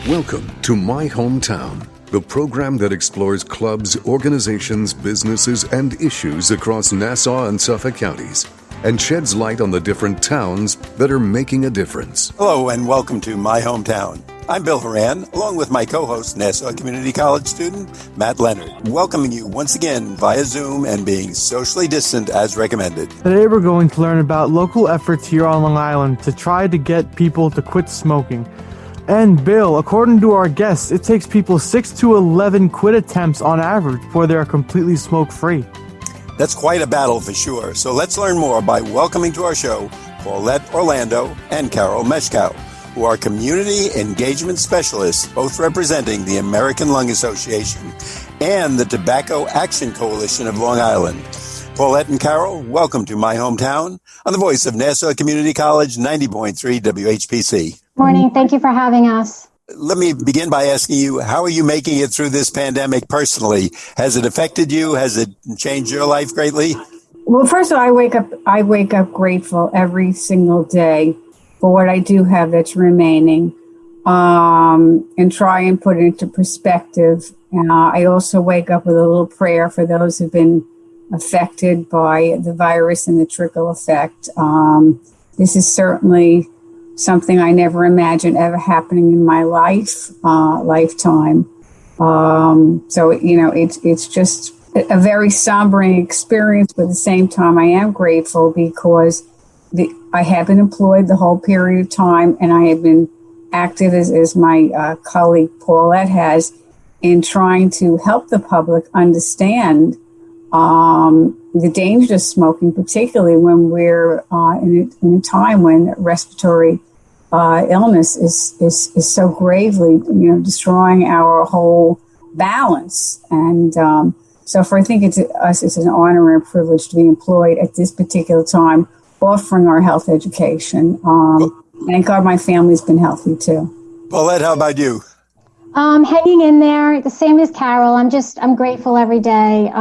Welcome to My Hometown, the program that explores clubs, organizations, businesses, and issues across Nassau and Suffolk counties and sheds light on the different towns that are making a difference. Hello and welcome to My Hometown. I'm Bill Horan, along with my co-host, Nassau Community College student Matt Leonard, welcoming you once again via Zoom and being socially distant as recommended. Today we're going to learn about local efforts here on Long Island to try to get people to quit smoking. And Bill, according to our guests, it takes people 6 to 11 quit attempts on average before they are completely smoke-free. That's quite a battle for sure. So let's learn more by welcoming to our show Paulette Orlando and Carol Meschkow, who are community engagement specialists, both representing the American Lung Association and the Tobacco Action Coalition of Long Island. Paulette and Carol, welcome to My Hometown on the voice of Nassau Community College 90.3 WHPC. Morning. Thank you for having us. Let me begin by asking you, how are you making it through this pandemic personally? Has it affected you? Has it changed your life greatly? Well, first of all, I wake up grateful every single day for what I do have that's remaining, and try and put it into perspective. I also wake up with a little prayer for those who've been affected by the virus and the trickle effect. This is certainly something I never imagined ever happening in my lifetime. So, it's just a very sombering experience, but at the same time, I am grateful because I have been employed the whole period of time, and I have been active as my colleague Paulette has in trying to help the public understand the dangers of smoking, particularly when we're in a time when respiratory illness is so gravely, destroying our whole balance. And so I think it's an honor and a privilege to be employed at this particular time, offering our health education. Thank God my family's been healthy too. Paulette, how about you? Hanging in there, the same as Carol. I'm grateful every day.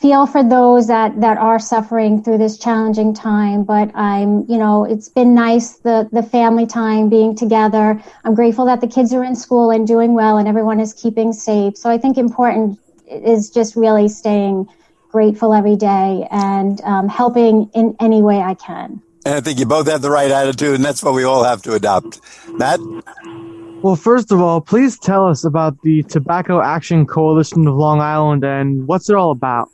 Feel for those that are suffering through this challenging time. But it's been nice, the family time being together. I'm grateful that the kids are in school and doing well and everyone is keeping safe. So I think important is just really staying grateful every day and helping in any way I can. And I think you both have the right attitude, and that's what we all have to adopt. Matt? Well, first of all, please tell us about the Tobacco Action Coalition of Long Island and what's it all about?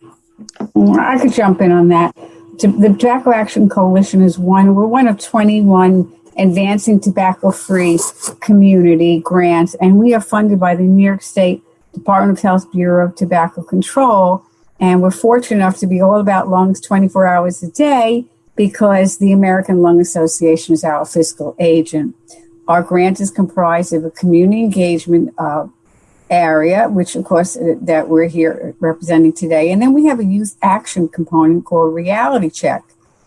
I could jump in on that. The Tobacco Action Coalition we're one of 21 advancing tobacco-free community grants, and we are funded by the New York State Department of Health Bureau of Tobacco Control, and we're fortunate enough to be all about lungs 24 hours a day because the American Lung Association is our fiscal agent. Our grant is comprised of a community engagement area, which, of course, that we're here representing today. And then we have a youth action component called Reality Check.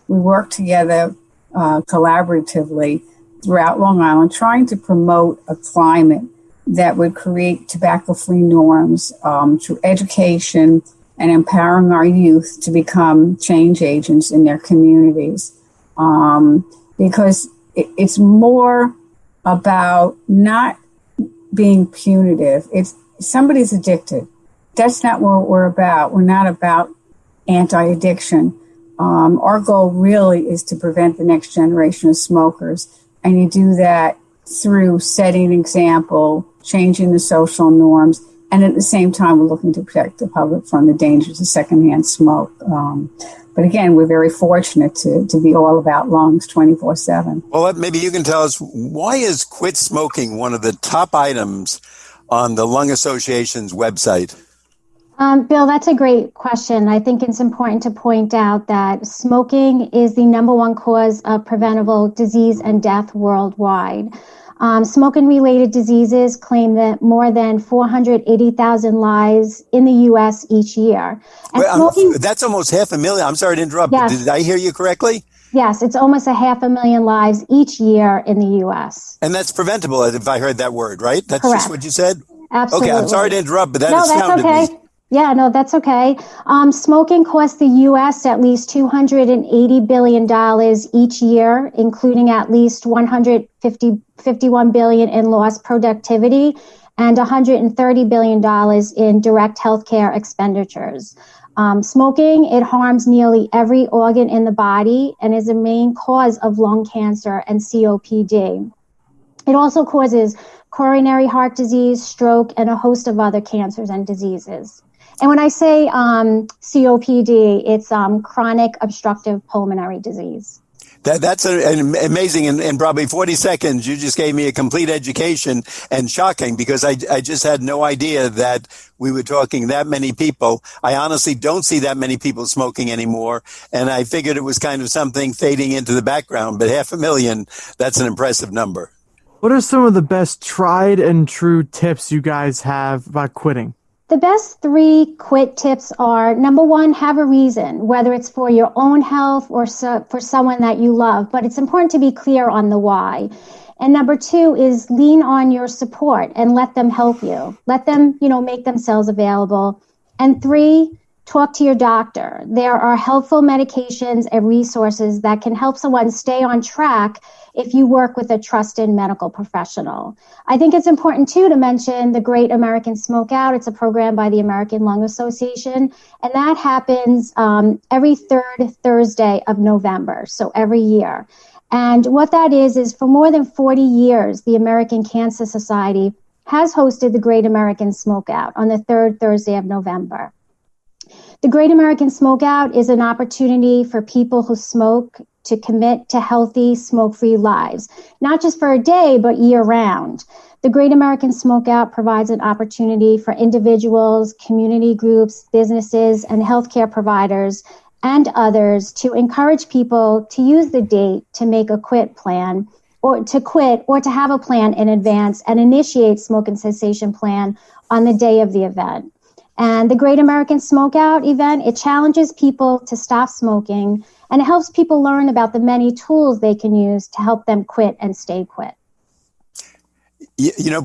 We work together collaboratively throughout Long Island, trying to promote a climate that would create tobacco-free norms through education and empowering our youth to become change agents in their communities. Because it's more about not being punitive. If somebody's addicted, that's not what we're about. We're not about anti-addiction. Our goal really is to prevent the next generation of smokers. And you do that through setting an example, changing the social norms, and at the same time, we're looking to protect the public from the dangers of secondhand smoke. But again, we're very fortunate to be all about lungs 24/7. Well, maybe you can tell us, why is quit smoking one of the top items on the Lung Association's website? Bill, that's a great question. I think it's important to point out that smoking is the number one cause of preventable disease and death worldwide. Smoking-related diseases claim that more than 480,000 lives in the U.S. each year. And that's almost 500,000. I'm sorry to interrupt, yes. But did I hear you correctly? Yes, it's almost 500,000 lives each year in the U.S. And that's preventable, if I heard that word, right? That's Correct. Just what you said? Absolutely. Okay, I'm sorry to interrupt, but that that's astounded okay. me. Yeah, no, that's okay. Smoking costs the U.S. at least $280 billion each year, including at least $151 billion in lost productivity and $130 billion in direct healthcare expenditures. Smoking, it harms nearly every organ in the body and is a main cause of lung cancer and COPD. It also causes coronary heart disease, stroke, and a host of other cancers and diseases. And when I say COPD, it's chronic obstructive pulmonary disease. That's an amazing, in probably 40 seconds, you just gave me a complete education, and shocking, because I just had no idea that we were talking that many people. I honestly don't see that many people smoking anymore, and I figured it was kind of something fading into the background, but 500,000, that's an impressive number. What are some of the best tried and true tips you guys have about quitting? The best 3 quit tips are, number 1, have a reason, whether it's for your own health or for someone that you love, but it's important to be clear on the why. And number 2 is lean on your support and let them help you. Let them, make themselves available. And 3, talk to your doctor. There are helpful medications and resources that can help someone stay on track if you work with a trusted medical professional. I think it's important, too, to mention the Great American Smokeout. It's a program by the American Lung Association, and that happens every third Thursday of November, so every year. And what that is for more than 40 years, the American Cancer Society has hosted the Great American Smokeout on the third Thursday of November. The Great American Smokeout is an opportunity for people who smoke to commit to healthy, smoke-free lives, not just for a day, but year-round. The Great American Smokeout provides an opportunity for individuals, community groups, businesses, and healthcare providers and others to encourage people to use the date to make a quit plan, or to quit, or to have a plan in advance and initiate smoking cessation plan on the day of the event. And the Great American Smokeout event, it challenges people to stop smoking, and it helps people learn about the many tools they can use to help them quit and stay quit.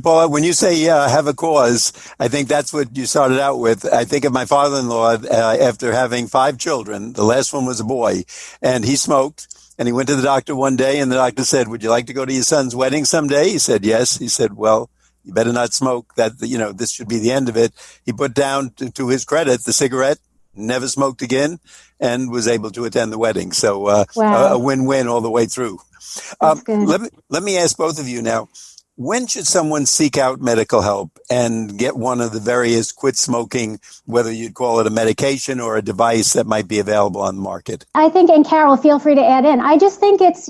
Paulette, when you say have a cause, I think that's what you started out with. I think of my father-in-law after having 5 children. The last one was a boy, and he smoked. And he went to the doctor one day, and the doctor said, "Would you like to go to your son's wedding someday?" He said, "Yes." He said, "Well, you better not smoke. That, this should be the end of it." He put down, to his credit, the cigarette, never smoked again, and was able to attend the wedding. So wow. A win-win all the way through. Let me ask both of you now, when should someone seek out medical help and get one of the various quit smoking, whether you'd call it a medication or a device that might be available on the market? I think, and Carol, feel free to add in. I just think it's,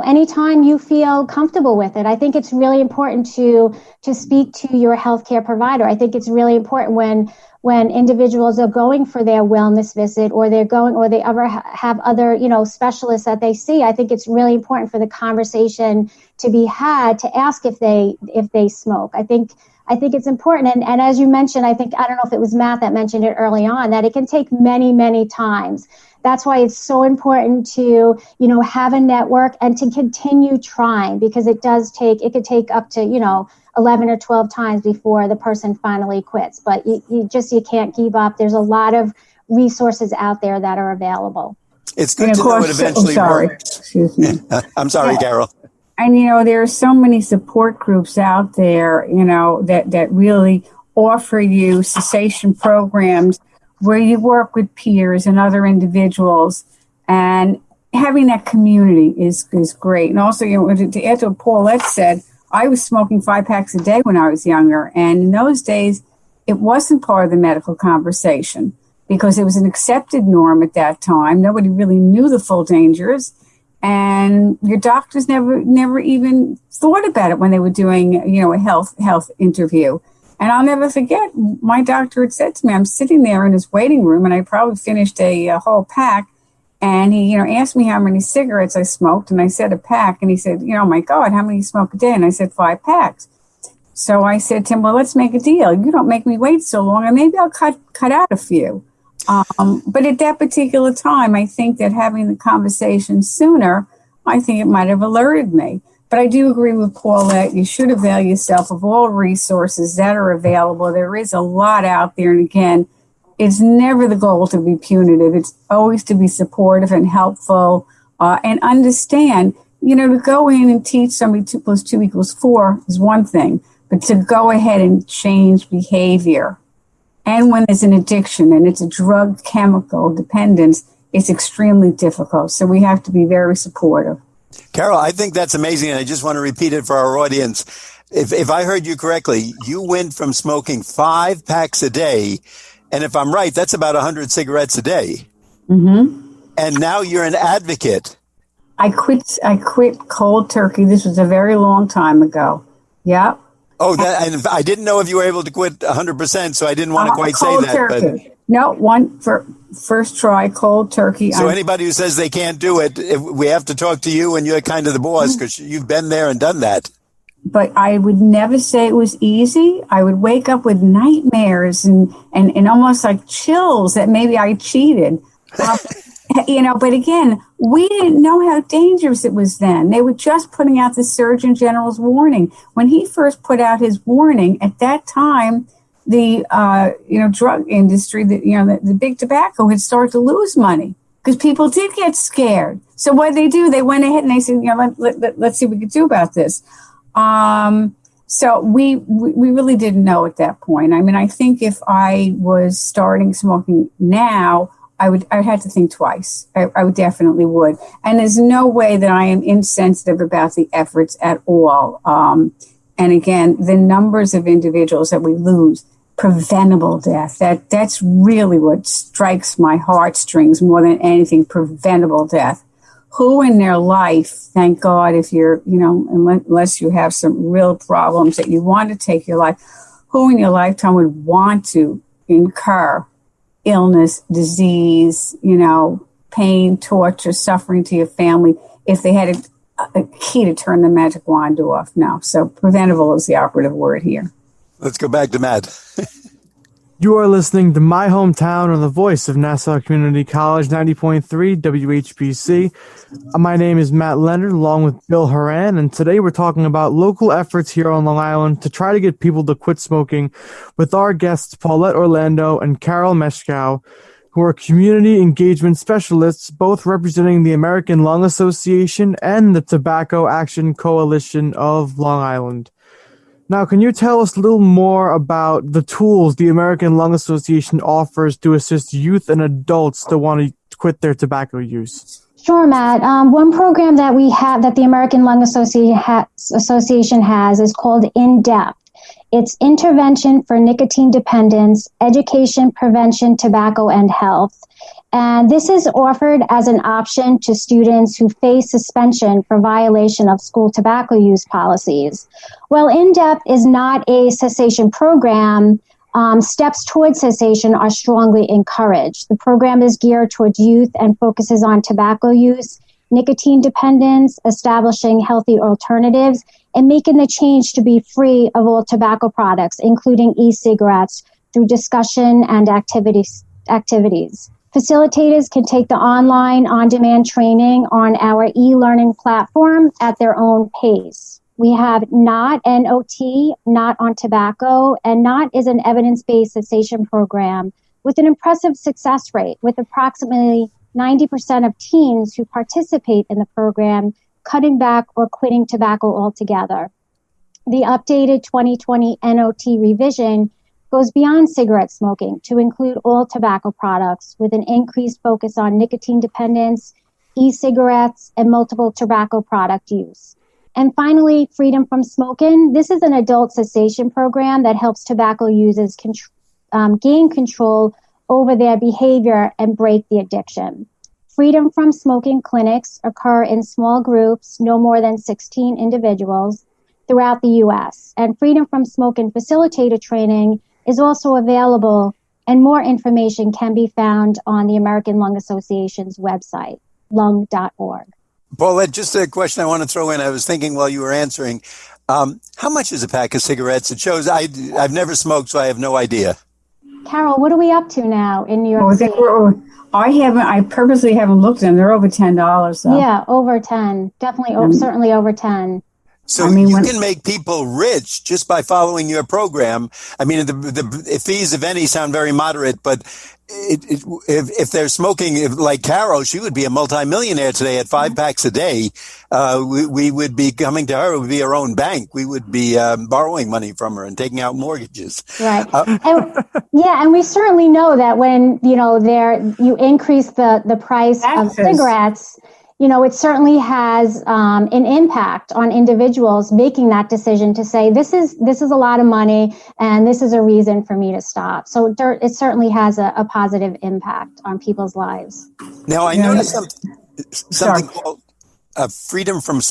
anytime you feel comfortable with it, I think it's really important to speak to your healthcare provider. I think it's really important when individuals are going for their wellness visit, or they ever have other, specialists that they see. I think it's really important for the conversation to be had to ask if they smoke. I think it's important. And as you mentioned, I don't know if it was Matt that mentioned it early on, that it can take many, many times. That's why it's so important to, have a network and to continue trying, because it could take up to, 11 or 12 times before the person finally quits. But you can't give up. There's a lot of resources out there that are available. It's good to know it eventually works. Excuse me. I'm sorry, Carol. And, there are so many support groups out there, that really offer you cessation programs where you work with peers and other individuals. And having that community is great. And also, to add to what Paulette said, I was smoking 5 packs a day when I was younger. And in those days, it wasn't part of the medical conversation because it was an accepted norm at that time. Nobody really knew the full dangers. And your doctors never even thought about it when they were doing, a health interview. And I'll never forget, my doctor had said to me, I'm sitting there in his waiting room, and I probably finished a whole pack. And he, asked me how many cigarettes I smoked, and I said a pack. And he said, "Oh my God, how many you smoke a day?" And I said 5 packs. So I said to him, "Well, let's make a deal. You don't make me wait so long, and maybe I'll cut out a few." But at that particular time, I think that having the conversation sooner, I think it might have alerted me. But I do agree with Paulette. You should avail yourself of all resources that are available. There is a lot out there. And again, it's never the goal to be punitive. It's always to be supportive and helpful and understand, to go in and teach somebody 2 + 2 = 4 is one thing, but to go ahead and change behavior. And when there's an addiction and it's a drug chemical dependence, it's extremely difficult. So we have to be very supportive. Carol, I think that's amazing. And I just want to repeat it for our audience. If I heard you correctly, you went from smoking 5 packs a day. And if I'm right, that's about 100 cigarettes a day. Mm-hmm. And now you're an advocate. I quit cold turkey. This was a very long time ago. Yep. Oh, and I didn't know if you were able to quit 100%, so I didn't want to quite say that. Turkey. But no, first try, cold turkey. So anybody who says they can't do it, we have to talk to you, and you're kind of the boss because you've been there and done that. But I would never say it was easy. I would wake up with nightmares and almost like chills that maybe I cheated. But again, we didn't know how dangerous it was then. They were just putting out the Surgeon General's warning. When he first put out his warning, at that time, the drug industry, the big tobacco had started to lose money because people did get scared. So what they do, they went ahead and they said, let's see what we can do about this. So we really didn't know at that point. I mean, I think if I was starting smoking now, I had to think twice. I would definitely would. And there's no way that I am insensitive about the efforts at all. And again, the numbers of individuals that we lose, preventable death, that's really what strikes my heartstrings more than anything, preventable death. Who in their life, thank God, if you're, unless you have some real problems that you want to take your life, who in your lifetime would want to incur illness, disease, pain, torture, suffering to your family if they had a key to turn the magic wand off? No. So preventable is the operative word here. Let's go back to Matt. You are listening to My Hometown on the voice of Nassau Community College, 90.3 WHPC. My name is Matt Leonard, along with Bill Horan, and today we're talking about local efforts here on Long Island to try to get people to quit smoking with our guests Paulette Orlando and Carol Meschkow, who are community engagement specialists, both representing the American Lung Association and the Tobacco Action Coalition of Long Island. Now, can you tell us a little more about the tools the American Lung Association offers to assist youth and adults that want to quit their tobacco use? Sure, Matt. One program that we have that the American Lung Association has is called In Depth. It's Intervention for Nicotine Dependence, Education, Prevention, Tobacco, and Health. And this is offered as an option to students who face suspension for violation of school tobacco use policies. While In Depth is not a cessation program, steps towards cessation are strongly encouraged. The program is geared towards youth and focuses on tobacco use, nicotine dependence, establishing healthy alternatives, and making the change to be free of all tobacco products, including e-cigarettes, through discussion and activities. Facilitators can take the online on-demand training on our e-learning platform at their own pace. We have NOT, N-O-T, Not on Tobacco, and NOT is an evidence-based cessation program with an impressive success rate, with approximately 90% of teens who participate in the program cutting back or quitting tobacco altogether. The updated 2020 NOT revision goes beyond cigarette smoking to include all tobacco products with an increased focus on nicotine dependence, e-cigarettes, and multiple tobacco product use. And finally, Freedom from Smoking. This is an adult cessation program that helps tobacco users gain control over their behavior and break the addiction. Freedom from Smoking clinics occur in small groups, no more than 16 individuals, throughout the U.S. And Freedom from Smoking facilitator training is also available, and more information can be found on the American Lung Association's website, lung.org. Paulette, just a question I want to throw in. I was thinking while you were answering, how much is a pack of cigarettes? It shows I've never smoked, so I have no idea. Carol, what are we up to now in New York City? I purposely haven't looked at them. They're over $10, though. Yeah, over 10. Definitely, certainly over 10. So you can make people rich just by following your program. I mean, the fees, if any, sound very moderate, but if they're smoking, like Carol, she would be a multimillionaire today at 5 packs a day. We would be coming to her. It would be her own bank. We would be borrowing money from her and taking out mortgages. Right. And we certainly know that when, you increase the price of cigarettes, it certainly has an impact on individuals making that decision to say, this is a lot of money and this is a reason for me to stop. So it certainly has a positive impact on people's lives. Now, I noticed something called a Freedom from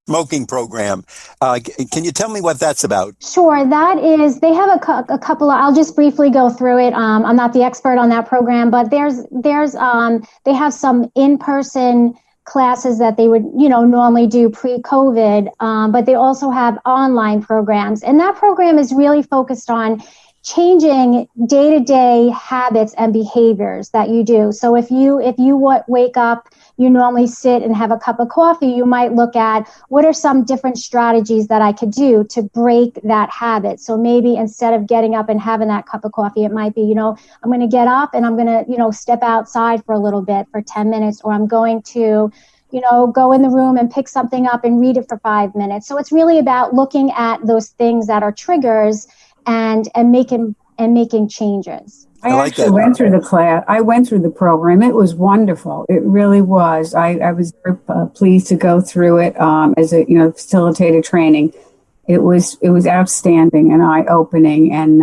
Smoking program. Can you tell me what that's about? Sure. That is, they have a couple of, I'll just briefly go through it. I'm not the expert on that program, but they have some in-person classes that they would, normally do pre-COVID, but they also have online programs. And that program is really focused on changing day-to-day habits and behaviors that you do. So if you wake up, you normally sit and have a cup of coffee, you might look at what are some different strategies that I could do to break that habit. So maybe instead of getting up and having that cup of coffee, it might be, I'm going to get up and I'm going to, step outside for a little bit for 10 minutes, or I'm going to, go in the room and pick something up and read it for 5 minutes. So it's really about looking at those things that are triggers and making changes. I actually went through the class. I went through the program. It was wonderful. It really was. I was very pleased to go through it as a facilitated training. It was outstanding and eye-opening, and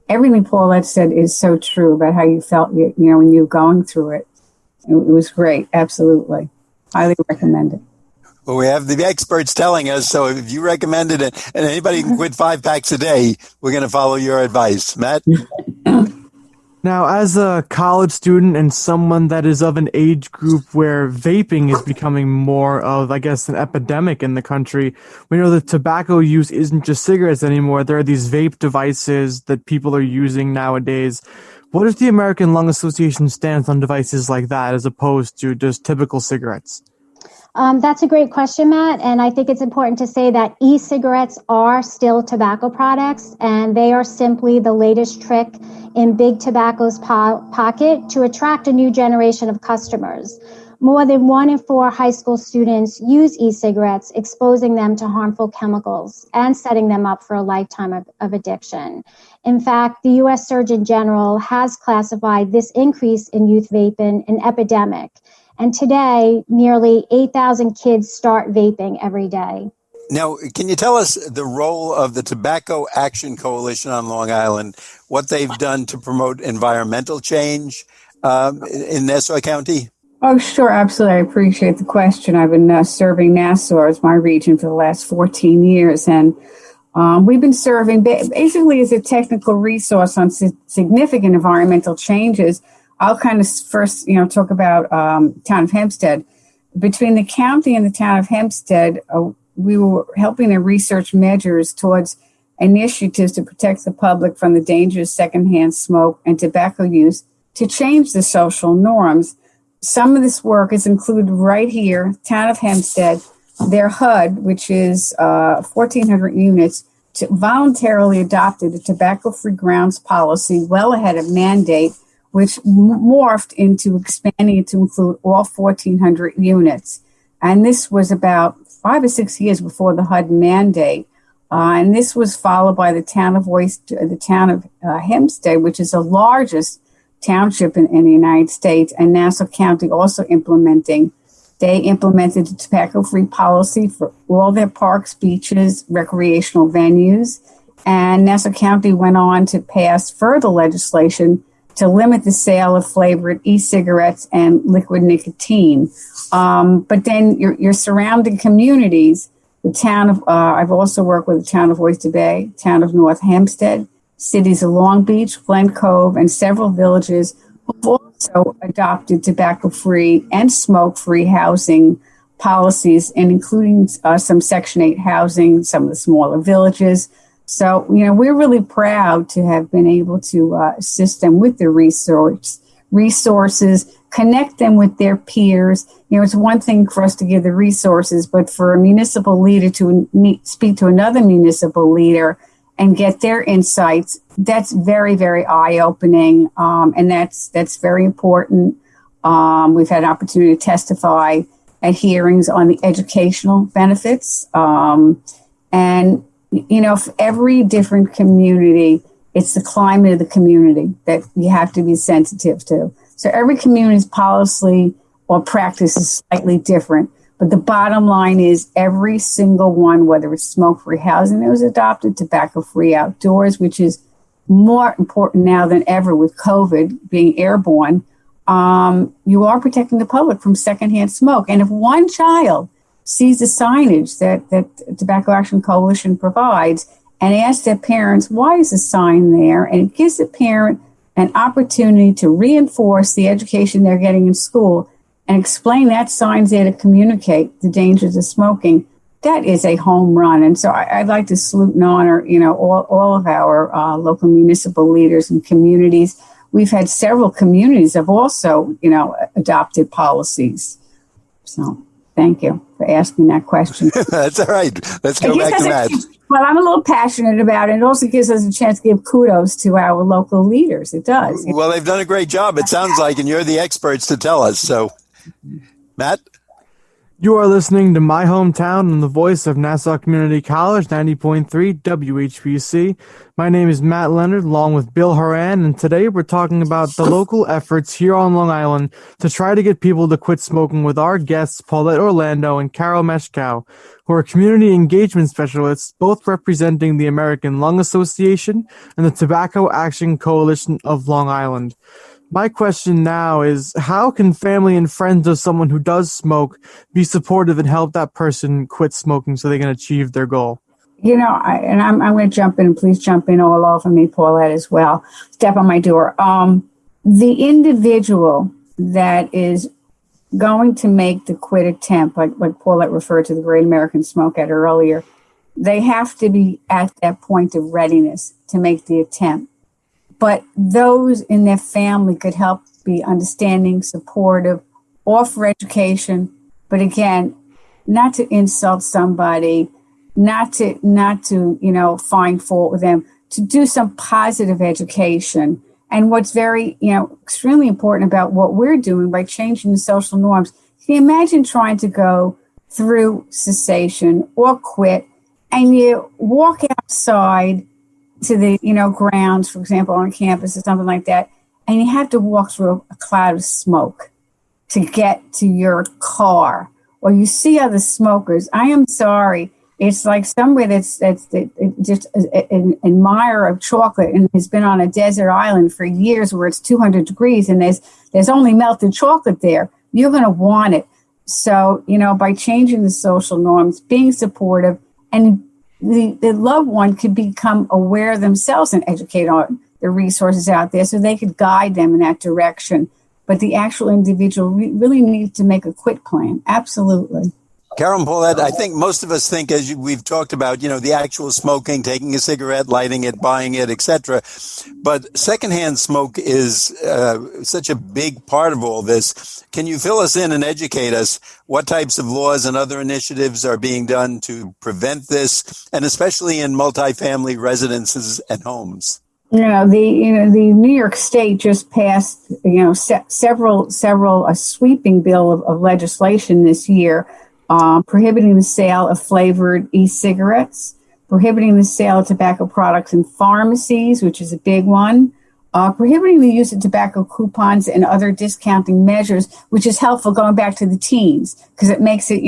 everything Paulette said is so true about how you felt when you were going through it. It was great. Absolutely, highly recommend it. Well, we have the experts telling us, so if you recommended it and anybody can quit 5 packs a day, we're going to follow your advice. Matt? Now, as a college student and someone that is of an age group where vaping is becoming more of, I guess, an epidemic in the country, we know that tobacco use isn't just cigarettes anymore. There are these vape devices that people are using nowadays. What is the American Lung Association's stance on devices like that as opposed to just typical cigarettes? That's a great question, Matt. And I think it's important to say that e-cigarettes are still tobacco products, and they are simply the latest trick in Big Tobacco's pocket to attract a new generation of customers. More than 1 in 4 high school students use e-cigarettes, exposing them to harmful chemicals and setting them up for a lifetime of addiction. In fact, the U.S. Surgeon General has classified this increase in youth vaping an epidemic. And today, nearly 8,000 kids start vaping every day. Now, can you tell us the role of the Tobacco Action Coalition on Long Island, what they've done to promote environmental change in Nassau County? Oh, sure. Absolutely. I appreciate the question. I've been serving Nassau as my region for the last 14 years. And we've been serving basically as a technical resource on significant environmental changes. I'll kind of first, talk about town of Hempstead. Between the county and the town of Hempstead, we were helping to research measures towards initiatives to protect the public from the dangers of secondhand smoke and tobacco use to change the social norms. Some of this work is included right here, town of Hempstead. Their HUD, which is 1,400 units, voluntarily adopted a tobacco-free grounds policy well ahead of mandate, which morphed into expanding it to include all 1,400 units. And this was about 5 or 6 years before the HUD mandate. And this was followed by the town of Hempstead, which is the largest township in the United States, and Nassau County also implementing. They implemented the tobacco-free policy for all their parks, beaches, recreational venues. And Nassau County went on to pass further legislation to limit the sale of flavored e-cigarettes and liquid nicotine. But then your surrounding communities, the town of, I've also worked with the town of Oyster Bay, town of North Hempstead, cities of Long Beach, Glen Cove, and several villages who've also adopted tobacco-free and smoke-free housing policies, and including some Section 8 housing, some of the smaller villages. So, we're really proud to have been able to assist them with the research resources, connect them with their peers. It's one thing for us to give the resources, but for a municipal leader to speak to another municipal leader and get their insights, that's very, very eye-opening, and that's very important. We've had an opportunity to testify at hearings on the educational benefits. And, for every different community, it's the climate of the community that you have to be sensitive to. So every community's policy or practice is slightly different. But the bottom line is every single one, whether it's smoke-free housing that was adopted, tobacco-free outdoors, which is more important now than ever with COVID being airborne, you are protecting the public from secondhand smoke. And if one child sees the signage that Tobacco Action Coalition provides and asks their parents, why is the sign there? And it gives the parent an opportunity to reinforce the education they're getting in school and explain that sign's there to communicate the dangers of smoking. That is a home run. And so I'd like to salute and honor, all of our local municipal leaders and communities. We've had several communities have also, adopted policies. So thank you for asking that question. That's all right. Let's go back to Matt. Well, I'm a little passionate about it. It also gives us a chance to give kudos to our local leaders. It does. Well, they've done a great job, it sounds like, and you're the experts to tell us. So, Matt? You are listening to My Hometown on the voice of Nassau Community College, 90.3 WHPC. My name is Matt Leonard, along with Bill Horan, and today we're talking about the local efforts here on Long Island to try to get people to quit smoking with our guests, Paulette Orlando and Carol Meschkow, who are community engagement specialists, both representing the American Lung Association and the Tobacco Action Coalition of Long Island. My question now is, how can family and friends of someone who does smoke be supportive and help that person quit smoking so they can achieve their goal? I'm going to jump in, and please jump in all over me, Paulette, as well. Step on my door. The individual that is going to make the quit attempt, like Paulette referred to the Great American Smoke Out earlier, they have to be at that point of readiness to make the attempt. But those in their family could help be understanding, supportive, offer education. But again, not to insult somebody, not to find fault with them, to do some positive education. And what's very, extremely important about what we're doing by changing the social norms, can you imagine trying to go through cessation or quit and you walk outside to the, grounds, for example, on campus or something like that, and you have to walk through a cloud of smoke to get to your car, or you see other smokers. I am sorry. It's like somebody that's just an admirer of chocolate and has been on a desert island for years where it's 200 degrees and there's only melted chocolate there. You're going to want it. So, by changing the social norms, being supportive, and the loved one could become aware themselves and educate on the resources out there so they could guide them in that direction. But the actual individual really needs to make a quit plan. Absolutely. Carol and Paulette, I think most of us think, as we've talked about, the actual smoking, taking a cigarette, lighting it, buying it, etc. But secondhand smoke is such a big part of all this. Can you fill us in and educate us what types of laws and other initiatives are being done to prevent this, and especially in multifamily residences and homes? The New York State just passed, several a sweeping bill of legislation this year. Prohibiting the sale of flavored e-cigarettes, prohibiting the sale of tobacco products in pharmacies, which is a big one, prohibiting the use of tobacco coupons and other discounting measures, which is helpful going back to the teens because it makes it,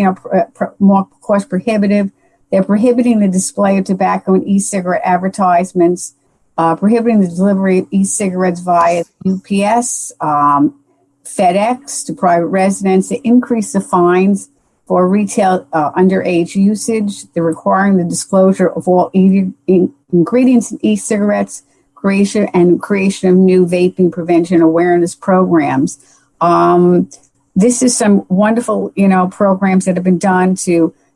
more cost prohibitive. They're prohibiting the display of tobacco and e-cigarette advertisements, prohibiting the delivery of e-cigarettes via UPS, FedEx to private residents. They increase the fines for retail underage usage. They're requiring the disclosure of all ingredients in e-cigarettes, creation of new vaping prevention awareness programs. This is some wonderful, programs that have been done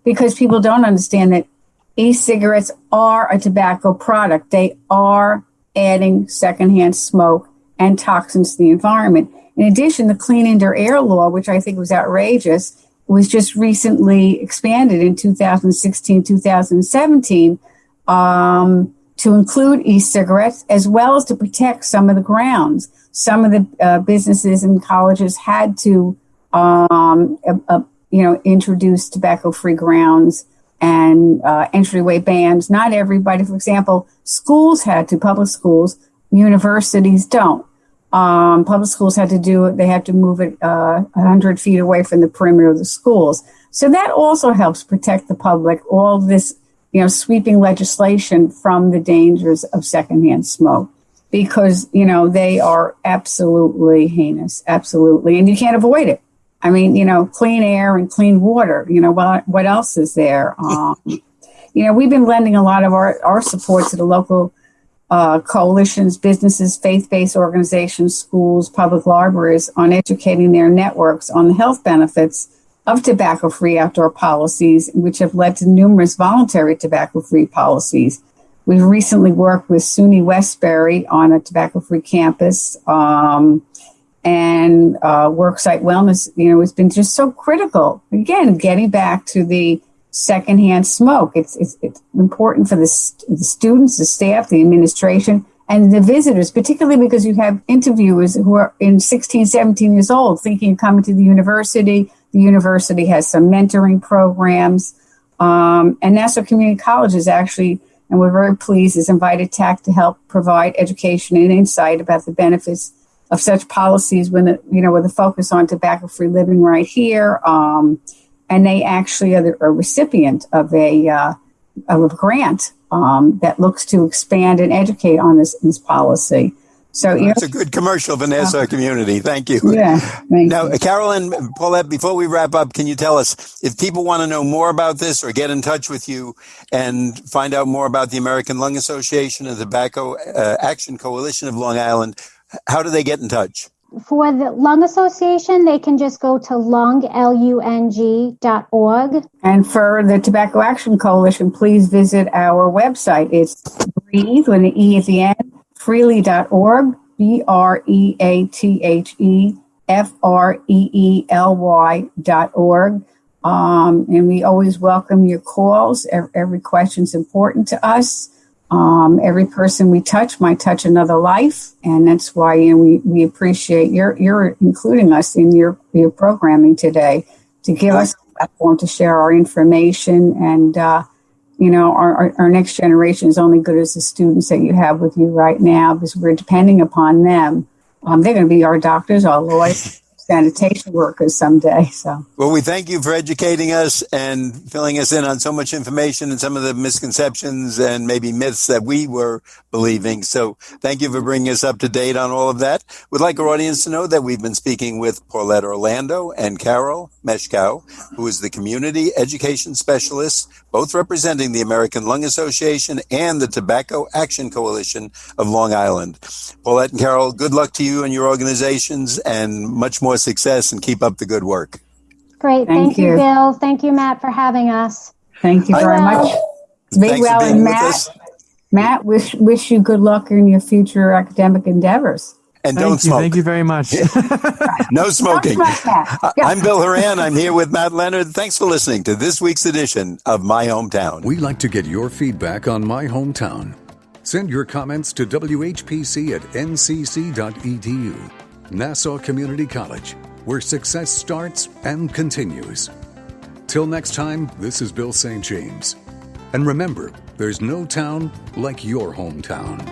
because people don't understand that e-cigarettes are a tobacco product. They are adding secondhand smoke, and toxins to the environment. In addition, the Clean Indoor Air Law, which I think was outrageous, was just recently expanded in 2016, 2017 to include e-cigarettes, as well as to protect some of the grounds. Some of the businesses and colleges had to, introduce tobacco-free grounds and entryway bans. Not everybody. For example, schools had to, public schools. Universities don't. Public schools had to do it. They had to move it 100 feet away from the perimeter of the schools. So that also helps protect the public. All this, sweeping legislation from the dangers of secondhand smoke, because, they are absolutely heinous. Absolutely. And you can't avoid it. I mean, clean air and clean water, what else is there? We've been lending a lot of our support to the local coalitions, businesses, faith-based organizations, schools, public libraries on educating their networks on the health benefits of tobacco-free outdoor policies, which have led to numerous voluntary tobacco-free policies. We've recently worked with SUNY Westbury on a tobacco-free campus, and worksite wellness, has been just so critical. Again, getting back to the secondhand smoke. It's important for the students, the staff, the administration, and the visitors, particularly because you have interviewers who are 16, 17 years old thinking of coming to the university. The university has some mentoring programs. And Nassau Community College is actually, and we're very pleased, is invited TAC to help provide education and insight about the benefits of such policies with a focus on tobacco-free living right here. And they actually are a recipient of a grant that looks to expand and educate on this policy. So that's a good commercial for Nassau community. Thank you. Yeah. Now, Carol and Paulette, before we wrap up, can you tell us if people want to know more about this or get in touch with you and find out more about the American Lung Association and the Tobacco Action Coalition of Long Island, how do they get in touch? For the Lung Association, they can just go to lung.org. And for the Tobacco Action Coalition, please visit our website. It's breathe with an E at the end, freely.org, BREATHEFREELY.org. And we always welcome your calls. Every question's important to us. Every person we touch might touch another life, and that's why we appreciate your including us in your programming today to give us a platform to share our information. And our next generation is only good as the students that you have with you right now, because we're depending upon them. They're going to be our doctors, our lawyers, sanitation workers someday. So, well, we thank you for educating us and filling us in on so much information and some of the misconceptions and maybe myths that we were believing. So thank you for bringing us up to date on all of that. We'd like our audience to know that we've been speaking with Paulette Orlando and Carol Meschkow, who is the community education specialist, both representing the American Lung Association and the Tobacco Action Coalition of Long Island. Paulette and Carol, good luck to you and your organizations and much more success, and keep up the good work. Great. Thank you, Bill. Thank you, Matt, for having us. Thank you very much. Be well, and Matt, wish you good luck in your future academic endeavors. And don't smoke. Thank you very much. No smoking. Don't smoke, Matt. I'm Bill Horan. I'm here with Matt Leonard. Thanks for listening to this week's edition of My Hometown. We like to get your feedback on My Hometown. Send your comments to WHPC@ncc.edu. Nassau Community College, where success starts and continues. Till next time, this is Bill St. James. And remember, there's no town like your hometown.